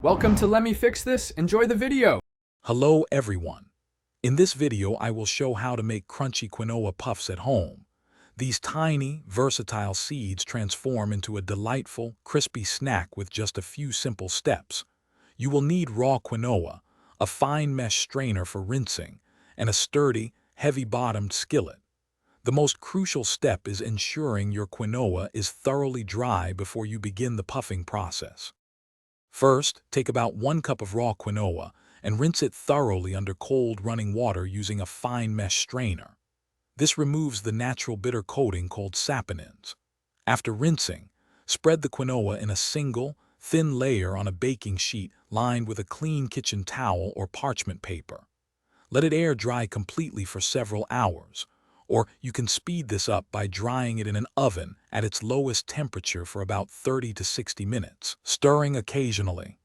Welcome to Let Me Fix This. Enjoy the video. Hello everyone. In this video I will show how to make crunchy quinoa puffs at home. These tiny, versatile seeds transform into a delightful, crispy snack with just a few simple steps. You will need raw quinoa, a fine mesh strainer for rinsing, and a sturdy, heavy-bottomed skillet. The most crucial step is ensuring your quinoa is thoroughly dry before you begin the puffing process. First, take about 1 cup of raw quinoa and rinse it thoroughly under cold running water using a fine mesh strainer. This removes the natural bitter coating called saponins. After rinsing, spread the quinoa in a single, thin layer on a baking sheet lined with a clean kitchen towel or parchment paper. Let it air dry completely for several hours, or you can speed this up by drying it in an oven at its lowest temperature for about 30 to 60 minutes, stirring occasionally.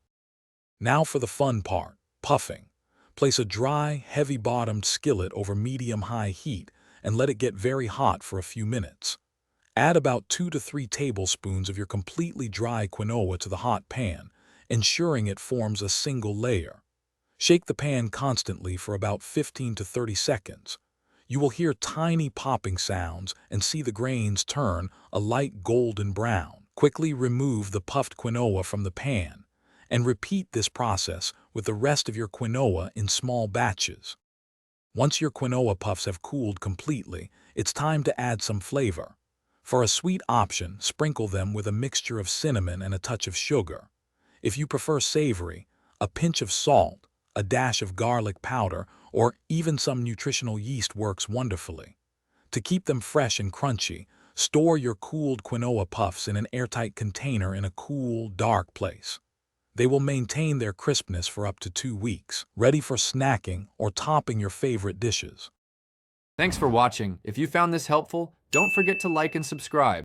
Now for the fun part, puffing. Place a dry, heavy-bottomed skillet over medium-high heat and let it get very hot for a few minutes. Add about 2 to 3 tablespoons of your completely dry quinoa to the hot pan, ensuring it forms a single layer. Shake the pan constantly for about 15 to 30 seconds. You will hear tiny popping sounds and see the grains turn a light golden brown. Quickly remove the puffed quinoa from the pan and repeat this process with the rest of your quinoa in small batches. Once your quinoa puffs have cooled completely, it's time to add some flavor. For a sweet option, sprinkle them with a mixture of cinnamon and a touch of sugar. If you prefer savory, a pinch of salt, a dash of garlic powder, or even some nutritional yeast works wonderfully. To keep them fresh and crunchy, store your cooled quinoa puffs in an airtight container in a cool, dark place. They will maintain their crispness for up to 2 weeks, ready for snacking or topping your favorite dishes. Thanks for watching. If you found this helpful, don't forget to like and subscribe.